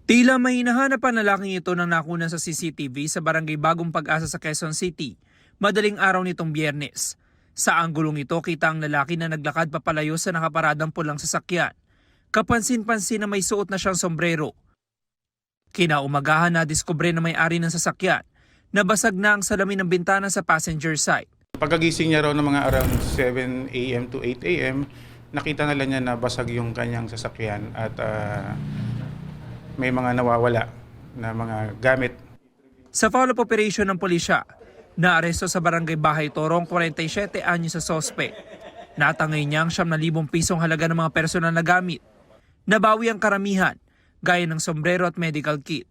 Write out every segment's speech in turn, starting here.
Tila may hinahanap ang lalaking ito nang nakunan sa CCTV sa barangay Bagong Pag-asa sa Quezon City, madaling araw nitong Biyernes. Sa anggulong ito, kita ang lalaki na naglakad papalayo sa nakaparadang pulang sasakyan. Kapansin-pansin na may suot na siyang sombrero. Kinaumagahan na diskubre na may-ari ng sasakyan, nabasag na ang salamin ng bintana sa passenger side. Pagkagising niya raw ng mga around 7 a.m. to 8 a.m., nakita na lang niya na basag yung kanyang sasakyan at may mga nawawala na mga gamit. Sa follow-up operation ng pulisya, naaresto sa barangay Bahay Torong 47 anyo sa sospek. Natangay niya ang 7,000 pisong halaga ng mga personal na gamit. Nabawi ang karamihan, gaya ng sombrero at medical kit.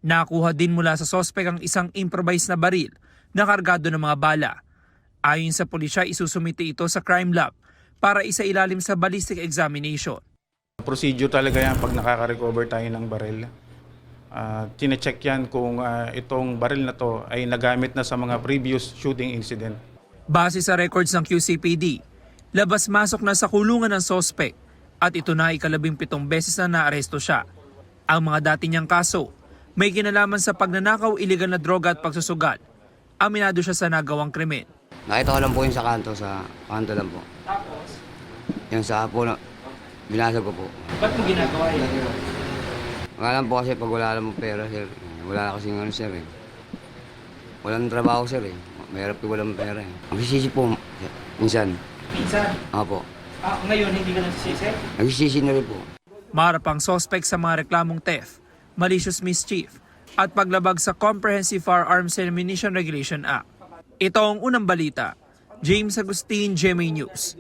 Nakuha din mula sa sospek ang isang improvised na baril na kargado ng mga bala. Ayon sa pulisya, isusumite ito sa crime lab para isailalim sa ballistic examination. Procedure talaga yan pag nakaka-recover tayo ng baril. Tine-check yan kung itong baril na to ay nagamit na sa mga previous shooting incident. Base sa records ng QCPD, labas-masok na sa kulungan ng sospek at ito na ika-17 beses na naaresto siya. Ang mga dati niyang kaso, may kinalaman sa pagnanakaw, iligal na droga at pagsusugal. Aminado siya sa nagawang krimen. Nakita ko lang po yung sa kanto lang po. Tapos, Yung sa po, binasag ko po. ba't mo ginagawa yun? Wala lang po kasi pag wala lang mong pera, sir. Wala na kasi ano, sir eh. Walang trabaho, sir eh. Mahirap ko walang pera eh. Nagsisisi po, minsan. Minsan. Opo. Ngayon, hindi ka nagsisisi? Nagsisisi na rin po. Marapang sospek sa mga reklamong theft, malicious mischief, at paglabag sa Comprehensive Firearms and Ammunition Regulation Act. Ito ang unang balita. James Agustin, GMA News.